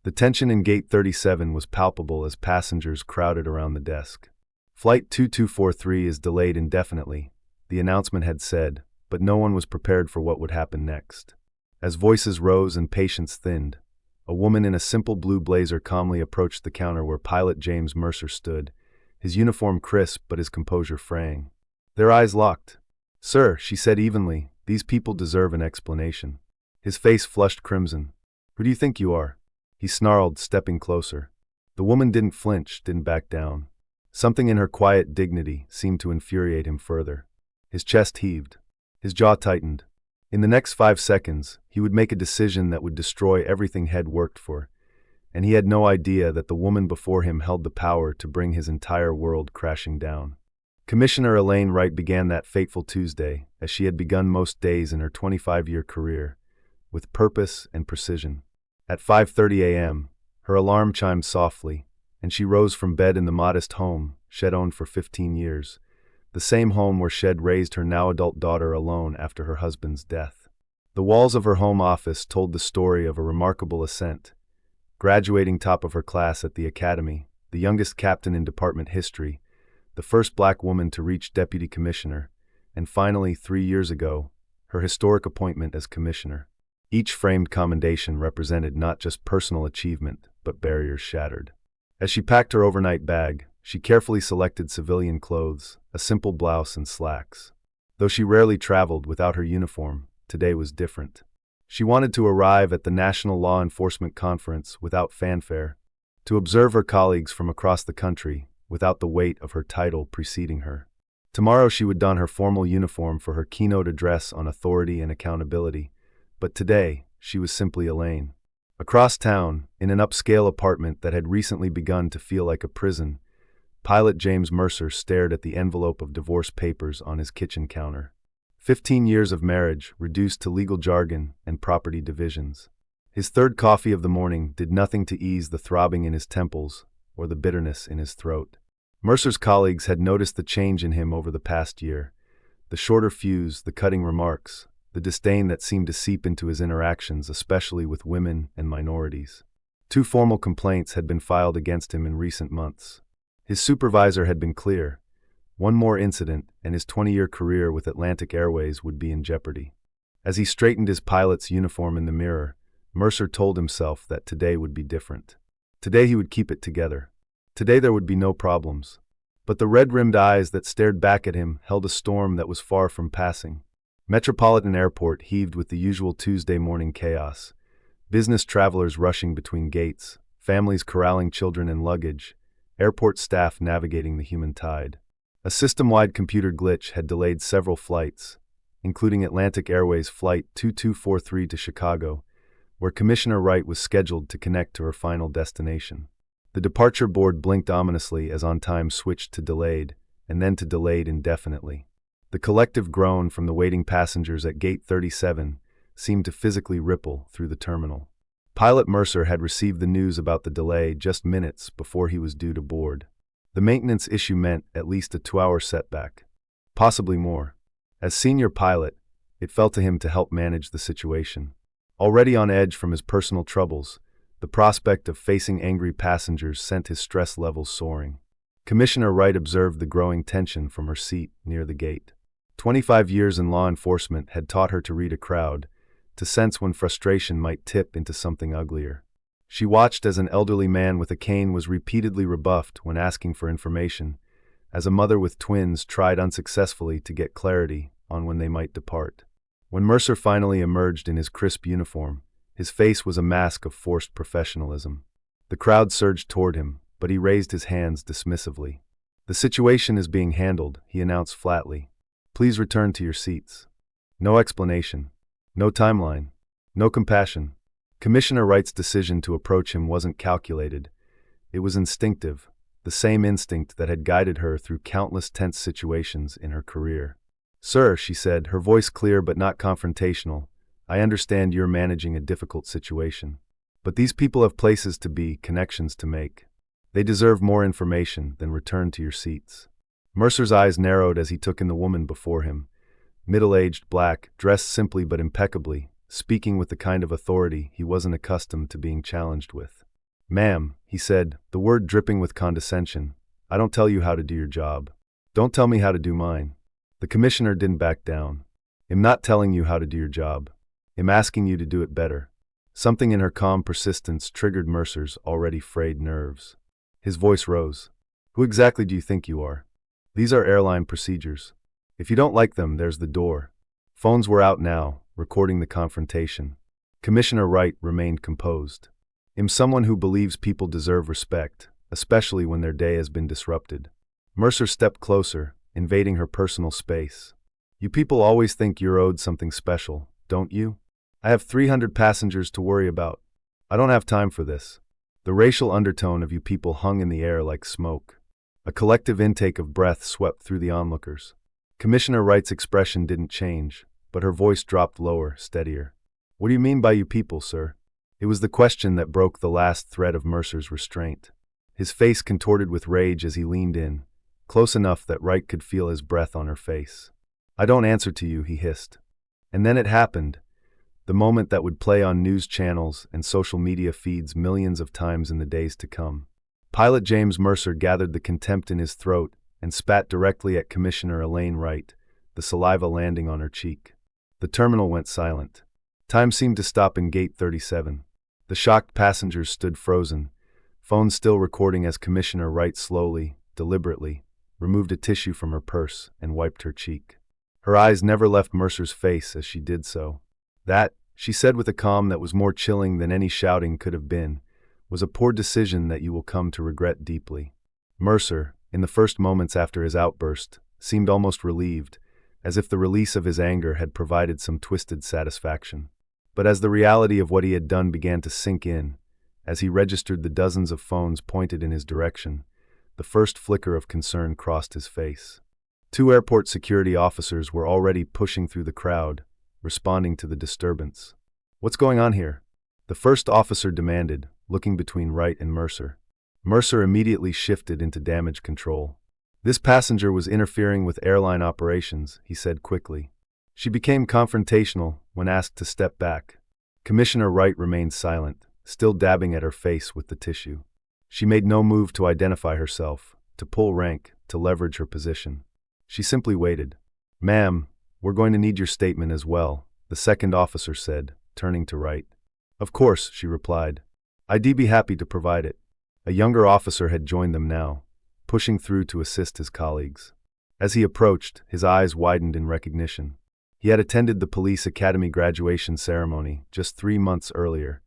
The tension in Gate 37 was palpable as passengers crowded around the desk. Flight 2243 is delayed indefinitely, the announcement had said, but no one was prepared for what would happen next. As voices rose and patience thinned, a woman in a simple blue blazer calmly approached the counter where pilot James Mercer stood, his uniform crisp but his composure fraying. Their eyes locked. "Sir," she said evenly, "these people deserve an explanation." His face flushed crimson. "Who do you think you are?" he snarled, stepping closer. The woman didn't flinch, didn't back down. Something in her quiet dignity seemed to infuriate him further. His chest heaved. His jaw tightened. In the next 5 seconds, he would make a decision that would destroy everything Head worked for, and he had no idea that the woman before him held the power to bring his entire world crashing down. Commissioner Elaine Wright began that fateful Tuesday, as she had begun most days in her 25-year career, with purpose and precision. At 5:30 a.m., her alarm chimed softly, and she rose from bed in the modest home Shed owned for 15 years, the same home where Shed raised her now-adult daughter alone after her husband's death. The walls of her home office told the story of a remarkable ascent, graduating top of her class at the academy, the youngest captain in department history, the first black woman to reach deputy commissioner, and finally, 3 years ago, her historic appointment as commissioner. Each framed commendation represented not just personal achievement, but barriers shattered. As she packed her overnight bag, she carefully selected civilian clothes, a simple blouse and slacks. Though she rarely traveled without her uniform, today was different. She wanted to arrive at the National Law Enforcement Conference without fanfare, to observe her colleagues from across the country without the weight of her title preceding her. Tomorrow she would don her formal uniform for her keynote address on authority and accountability, but today she was simply Elaine. Across town, in an upscale apartment that had recently begun to feel like a prison, pilot James Mercer stared at the envelope of divorce papers on his kitchen counter. 15 years of marriage reduced to legal jargon and property divisions. His third coffee of the morning did nothing to ease the throbbing in his temples or the bitterness in his throat. Mercer's colleagues had noticed the change in him over the past year, the shorter fuse, the cutting remarks, the disdain that seemed to seep into his interactions, especially with women and minorities. 2 formal complaints had been filed against him in recent months. His supervisor had been clear. One more incident, and his 20-year career with Atlantic Airways would be in jeopardy. As he straightened his pilot's uniform in the mirror, Mercer told himself that today would be different. Today he would keep it together. Today there would be no problems. But the red-rimmed eyes that stared back at him held a storm that was far from passing. Metropolitan Airport heaved with the usual Tuesday morning chaos. Business travelers rushing between gates, families corralling children and luggage, airport staff navigating the human tide. A system-wide computer glitch had delayed several flights, including Atlantic Airways Flight 2243 to Chicago, where Commissioner Wright was scheduled to connect to her final destination. The departure board blinked ominously as on time switched to delayed, and then to delayed indefinitely. The collective groan from the waiting passengers at Gate 37 seemed to physically ripple through the terminal. Pilot Mercer had received the news about the delay just minutes before he was due to board. The maintenance issue meant at least a 2-hour setback, possibly more. As senior pilot, it fell to him to help manage the situation. Already on edge from his personal troubles, the prospect of facing angry passengers sent his stress levels soaring. Commissioner Wright observed the growing tension from her seat near the gate. 25 years in law enforcement had taught her to read a crowd, to sense when frustration might tip into something uglier. She watched as an elderly man with a cane was repeatedly rebuffed when asking for information, as a mother with twins tried unsuccessfully to get clarity on when they might depart. When Mercer finally emerged in his crisp uniform, his face was a mask of forced professionalism. The crowd surged toward him, but he raised his hands dismissively. "The situation is being handled," he announced flatly. "Please return to your seats." No explanation. No timeline. No compassion. Commissioner Wright's decision to approach him wasn't calculated. It was instinctive, the same instinct that had guided her through countless tense situations in her career. "Sir," she said, her voice clear but not confrontational, "I understand you're managing a difficult situation. But these people have places to be, connections to make. They deserve more information than return to your seats." Mercer's eyes narrowed as he took in the woman before him. Middle-aged, black, dressed simply but impeccably, speaking with the kind of authority he wasn't accustomed to being challenged with. "Ma'am," he said, the word dripping with condescension, "I don't tell you how to do your job. Don't tell me how to do mine." The commissioner didn't back down. "I'm not telling you how to do your job. I'm asking you to do it better." Something in her calm persistence triggered Mercer's already frayed nerves. His voice rose. "Who exactly do you think you are? These are airline procedures. If you don't like them, there's the door." Phones were out now, recording the confrontation. Commissioner Wright remained composed. "I'm someone who believes people deserve respect, especially when their day has been disrupted." Mercer stepped closer, invading her personal space. "You people always think you're owed something special, don't you? I have 300 passengers to worry about. I don't have time for this." The racial undertone of "you people" hung in the air like smoke. A collective intake of breath swept through the onlookers. Commissioner Wright's expression didn't change, but her voice dropped lower, steadier. "What do you mean by you people, sir?" It was the question that broke the last thread of Mercer's restraint. His face contorted with rage as he leaned in, close enough that Wright could feel his breath on her face. "I don't answer to you," he hissed. And then it happened. The moment that would play on news channels and social media feeds millions of times in the days to come. Pilot James Mercer gathered the contempt in his throat and spat directly at Commissioner Elaine Wright, the saliva landing on her cheek. The terminal went silent. Time seemed to stop in Gate 37. The shocked passengers stood frozen, phones still recording as Commissioner Wright slowly, deliberately, removed a tissue from her purse and wiped her cheek. Her eyes never left Mercer's face as she did so. "That," she said with a calm that was more chilling than any shouting could have been, "was a poor decision that you will come to regret deeply." Mercer, in the first moments after his outburst, seemed almost relieved, as if the release of his anger had provided some twisted satisfaction. But as the reality of what he had done began to sink in, as he registered the dozens of phones pointed in his direction, the first flicker of concern crossed his face. 2 airport security officers were already pushing through the crowd, responding to the disturbance. "What's going on here?" the first officer demanded, looking between Wright and Mercer. Mercer immediately shifted into damage control. "This passenger was interfering with airline operations," he said quickly. She became confrontational when asked to step back. Commissioner Wright remained silent, still dabbing at her face with the tissue. She made no move to identify herself, to pull rank, to leverage her position. She simply waited. "Ma'am, we're going to need your statement as well," the second officer said, turning to Wright. "Of course," she replied. "I'd be happy to provide it." A younger officer had joined them now, pushing through to assist his colleagues. As he approached, his eyes widened in recognition. He had attended the police academy graduation ceremony just 3 months earlier,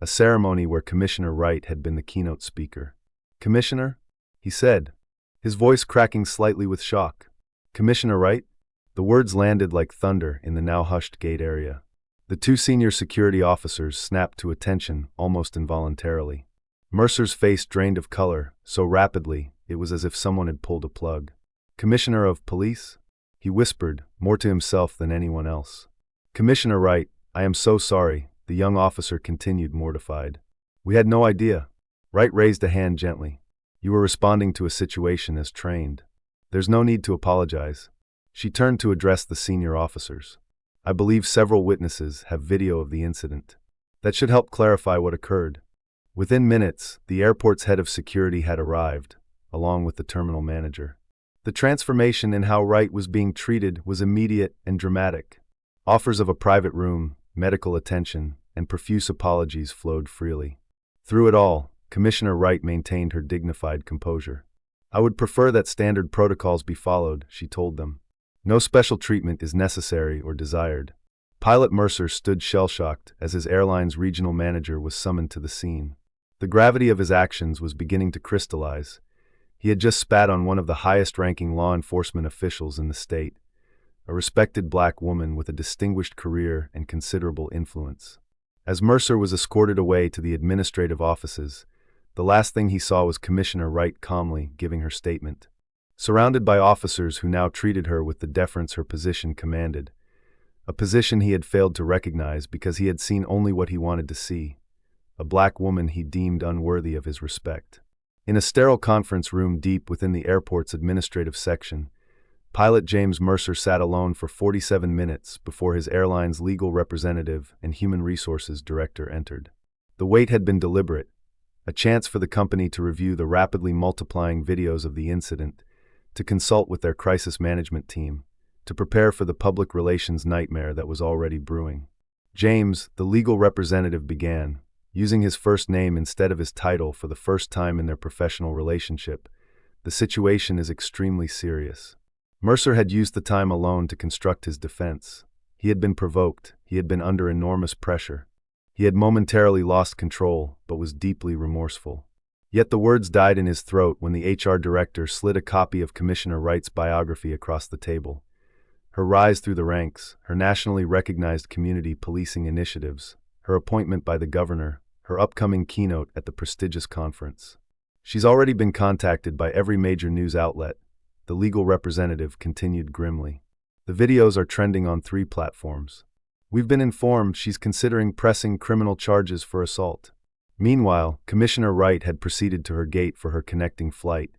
a ceremony where Commissioner Wright had been the keynote speaker. "Commissioner?" he said, his voice cracking slightly with shock. "Commissioner Wright?" The words landed like thunder in the now hushed gate area. The 2 senior security officers snapped to attention almost involuntarily. Mercer's face drained of color, so rapidly it was as if someone had pulled a plug. "Commissioner of Police?" he whispered, more to himself than anyone else. "Commissioner Wright, I am so sorry," the young officer continued, mortified. "We had no idea." Wright raised a hand gently. "You were responding to a situation as trained. There's no need to apologize." She turned to address the senior officers. "I believe several witnesses have video of the incident. That should help clarify what occurred." Within minutes, the airport's head of security had arrived, along with the terminal manager. The transformation in how Wright was being treated was immediate and dramatic. Offers of a private room, medical attention, and profuse apologies flowed freely. Through it all, Commissioner Wright maintained her dignified composure. "I would prefer that standard protocols be followed," she told them. "No special treatment is necessary or desired." Pilot Mercer stood shell-shocked as his airline's regional manager was summoned to the scene. The gravity of his actions was beginning to crystallize. He had just spat on one of the highest-ranking law enforcement officials in the state, a respected black woman with a distinguished career and considerable influence. As Mercer was escorted away to the administrative offices, the last thing he saw was Commissioner Wright calmly giving her statement. Surrounded by officers who now treated her with the deference her position commanded, a position he had failed to recognize because he had seen only what he wanted to see, a black woman he deemed unworthy of his respect. In a sterile conference room deep within the airport's administrative section, Pilot James Mercer sat alone for 47 minutes before his airline's legal representative and human resources director entered. The wait had been deliberate, a chance for the company to review the rapidly multiplying videos of the incident, to consult with their crisis management team, to prepare for the public relations nightmare that was already brewing. James, the legal representative, began, using his first name instead of his title for the first time in their professional relationship. The situation is extremely serious. Mercer had used the time alone to construct his defense. He had been provoked. He had been under enormous pressure. He had momentarily lost control, but was deeply remorseful. Yet the words died in his throat when the HR director slid a copy of Commissioner Wright's biography across the table. Her rise through the ranks, her nationally recognized community policing initiatives, her appointment by the governor, her upcoming keynote at the prestigious conference. She's already been contacted by every major news outlet, the legal representative continued grimly. The videos are trending on 3 platforms. We've been informed she's considering pressing criminal charges for assault. Meanwhile, Commissioner Wright had proceeded to her gate for her connecting flight,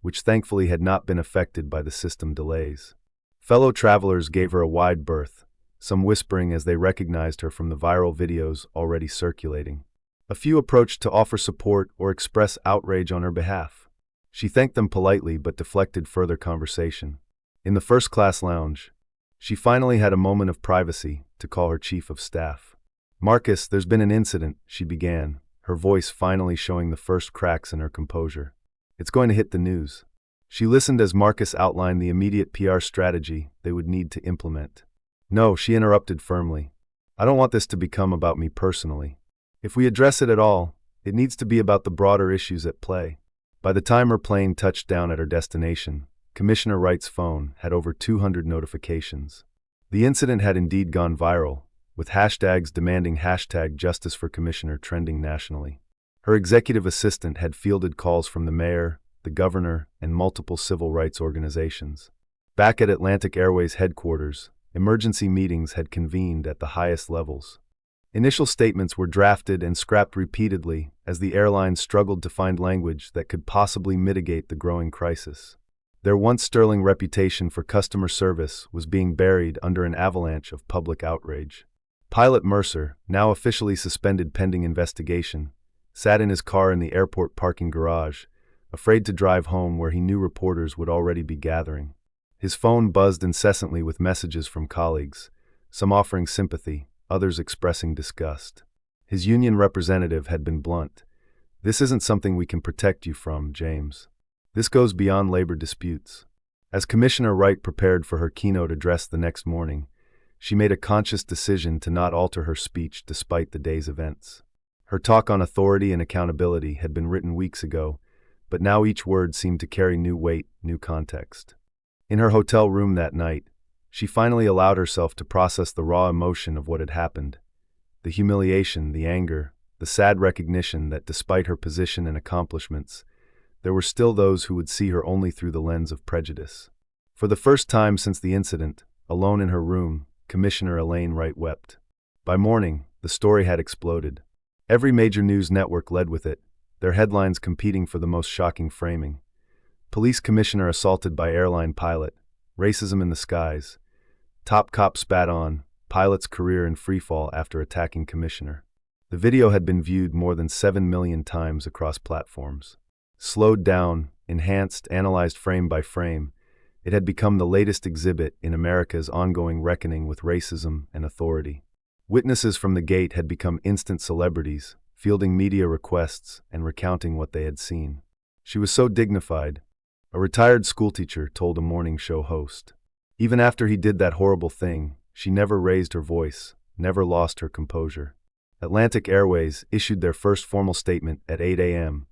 which thankfully had not been affected by the system delays. Fellow travelers gave her a wide berth, some whispering as they recognized her from the viral videos already circulating. A few approached to offer support or express outrage on her behalf. She thanked them politely but deflected further conversation. In the first-class lounge, she finally had a moment of privacy to call her chief of staff. "Marcus, there's been an incident," she began, her voice finally showing the first cracks in her composure. "It's going to hit the news." She listened as Marcus outlined the immediate PR strategy they would need to implement. "No," she interrupted firmly. "I don't want this to become about me personally. If we address it at all, it needs to be about the broader issues at play." By the time her plane touched down at her destination, Commissioner Wright's phone had over 200 notifications. The incident had indeed gone viral, with hashtags demanding #Justice for Commissioner trending nationally. Her executive assistant had fielded calls from the mayor, the governor, and multiple civil rights organizations. Back at Atlantic Airways headquarters, emergency meetings had convened at the highest levels. Initial statements were drafted and scrapped repeatedly as the airline struggled to find language that could possibly mitigate the growing crisis. Their once sterling reputation for customer service was being buried under an avalanche of public outrage. Pilot Mercer, now officially suspended pending investigation, sat in his car in the airport parking garage, afraid to drive home where he knew reporters would already be gathering. His phone buzzed incessantly with messages from colleagues, some offering sympathy, others expressing disgust. His union representative had been blunt. "This isn't something we can protect you from, James. This goes beyond labor disputes." As Commissioner Wright prepared for her keynote address the next morning, she made a conscious decision to not alter her speech despite the day's events. Her talk on authority and accountability had been written weeks ago, but now each word seemed to carry new weight, new context. In her hotel room that night, she finally allowed herself to process the raw emotion of what had happened. The humiliation, the anger, the sad recognition that despite her position and accomplishments, there were still those who would see her only through the lens of prejudice. For the first time since the incident, alone in her room, Commissioner Elaine Wright wept. By morning, the story had exploded. Every major news network led with it, their headlines competing for the most shocking framing. Police commissioner assaulted by airline pilot, racism in the skies, top cop spat on, pilot's career in freefall after attacking commissioner. The video had been viewed more than 7 million times across platforms. Slowed down, enhanced, analyzed frame by frame, it had become the latest exhibit in America's ongoing reckoning with racism and authority. Witnesses from the gate had become instant celebrities, fielding media requests and recounting what they had seen. She was so dignified, a retired schoolteacher told a morning show host. Even after he did that horrible thing, she never raised her voice, never lost her composure. Atlantic Airways issued their first formal statement at 8 a.m.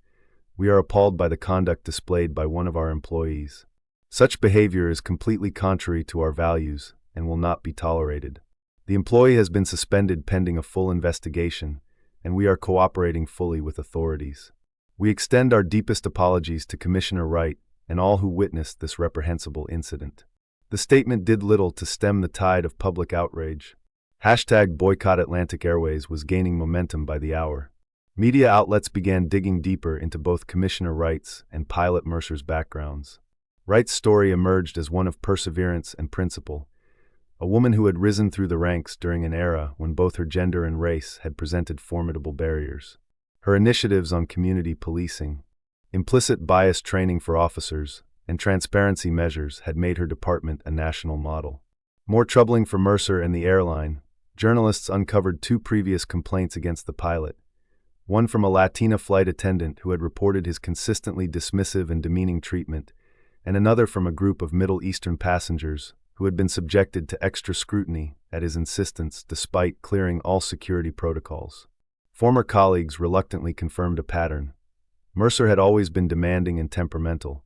"We are appalled by the conduct displayed by one of our employees. Such behavior is completely contrary to our values and will not be tolerated. The employee has been suspended pending a full investigation, and we are cooperating fully with authorities. We extend our deepest apologies to Commissioner Wright and all who witnessed this reprehensible incident." The statement did little to stem the tide of public outrage. #Boycott Atlantic Airways was gaining momentum by the hour. Media outlets began digging deeper into both Commissioner Wright's and Pilot Mercer's backgrounds. Wright's story emerged as one of perseverance and principle, a woman who had risen through the ranks during an era when both her gender and race had presented formidable barriers. Her initiatives on community policing, implicit bias training for officers, and transparency measures had made her department a national model. More troubling for Mercer and the airline, journalists uncovered 2 previous complaints against the pilot, one from a Latina flight attendant who had reported his consistently dismissive and demeaning treatment, and another from a group of Middle Eastern passengers who had been subjected to extra scrutiny at his insistence despite clearing all security protocols. Former colleagues reluctantly confirmed a pattern. Mercer had always been demanding and temperamental,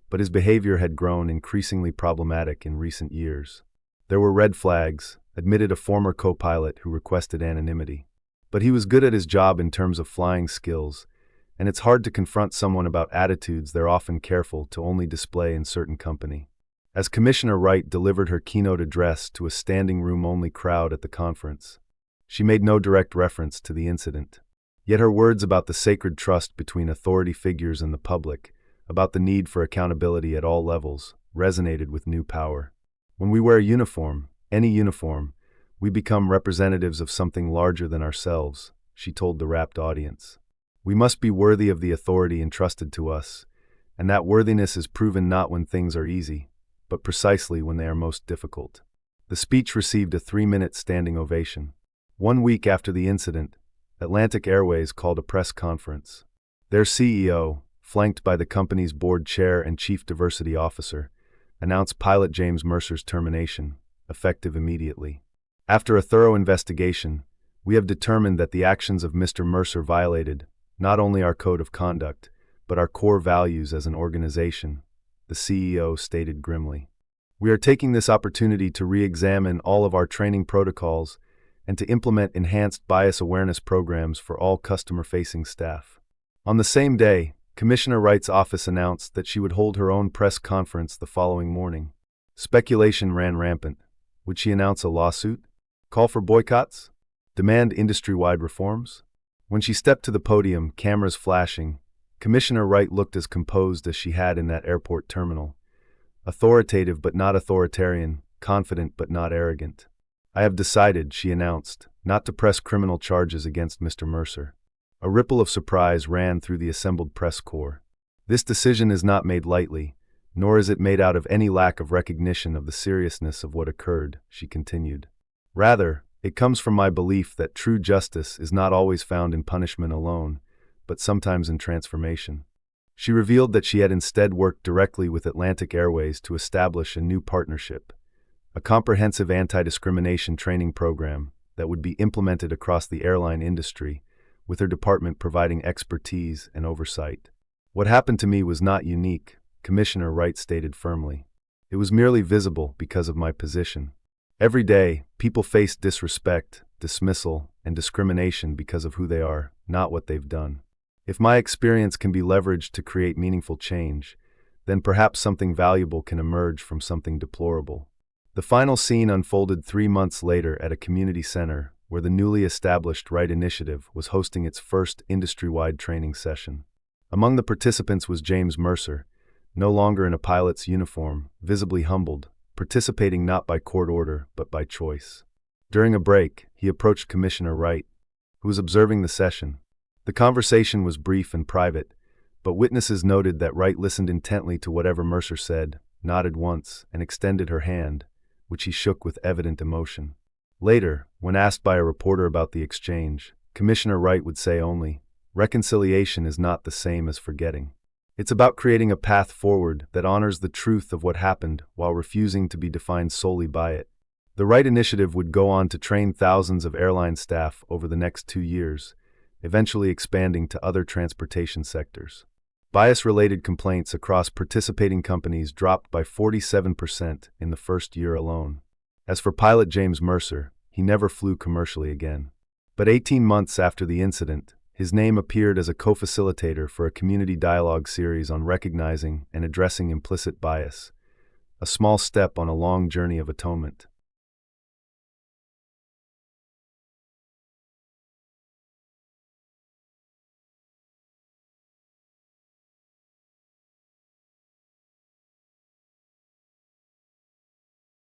but his behavior had grown increasingly problematic in recent years. There were red flags, admitted a former co-pilot who requested anonymity. But he was good at his job in terms of flying skills, and it's hard to confront someone about attitudes they're often careful to only display in certain company. As Commissioner Wright delivered her keynote address to a standing room-only crowd at the conference, she made no direct reference to the incident. Yet her words about the sacred trust between authority figures and the public, about the need for accountability at all levels, resonated with new power. When we wear a uniform, any uniform, we become representatives of something larger than ourselves, she told the rapt audience. We must be worthy of the authority entrusted to us, and that worthiness is proven not when things are easy, but precisely when they are most difficult. The speech received a 3-minute standing ovation. 1 week after the incident, Atlantic Airways called a press conference. Their CEO, flanked by the company's board chair and chief diversity officer, announced pilot James Mercer's termination, effective immediately. After a thorough investigation, we have determined that the actions of Mr. Mercer violated not only our code of conduct, but our core values as an organization, the CEO stated grimly. We are taking this opportunity to re-examine all of our training protocols and to implement enhanced bias awareness programs for all customer-facing staff. On the same day, Commissioner Wright's office announced that she would hold her own press conference the following morning. Speculation ran rampant. Would she announce a lawsuit? Call for boycotts? Demand industry-wide reforms? When she stepped to the podium, cameras flashing, Commissioner Wright looked as composed as she had in that airport terminal. Authoritative but not authoritarian, confident but not arrogant. I have decided, she announced, not to press criminal charges against Mr. Mercer. A ripple of surprise ran through the assembled press corps. This decision is not made lightly, nor is it made out of any lack of recognition of the seriousness of what occurred, she continued. Rather, it comes from my belief that true justice is not always found in punishment alone, but sometimes in transformation. She revealed that she had instead worked directly with Atlantic Airways to establish a new partnership, a comprehensive anti-discrimination training program that would be implemented across the airline industry, with her department providing expertise and oversight. What happened to me was not unique, Commissioner Wright stated firmly. It was merely visible because of my position. Every day, people face disrespect, dismissal, and discrimination because of who they are, not what they've done. If my experience can be leveraged to create meaningful change, then perhaps something valuable can emerge from something deplorable. The final scene unfolded 3 months later at a community center where the newly established Wright Initiative was hosting its first industry-wide training session. Among the participants was James Mercer, no longer in a pilot's uniform, visibly humbled, participating not by court order but by choice. During a break, he approached Commissioner Wright, who was observing the session. The conversation was brief and private, but witnesses noted that Wright listened intently to whatever Mercer said, nodded once, and extended her hand, which he shook with evident emotion. Later, when asked by a reporter about the exchange, Commissioner Wright would say only, "Reconciliation is not the same as forgetting. It's about creating a path forward that honors the truth of what happened while refusing to be defined solely by it." The Wright Initiative would go on to train thousands of airline staff over the next 2 years, eventually expanding to other transportation sectors. Bias-related complaints across participating companies dropped by 47% in the first year alone. As for pilot James Mercer, he never flew commercially again. But 18 months after the incident, his name appeared as a co-facilitator for a community dialogue series on recognizing and addressing implicit bias, a small step on a long journey of atonement.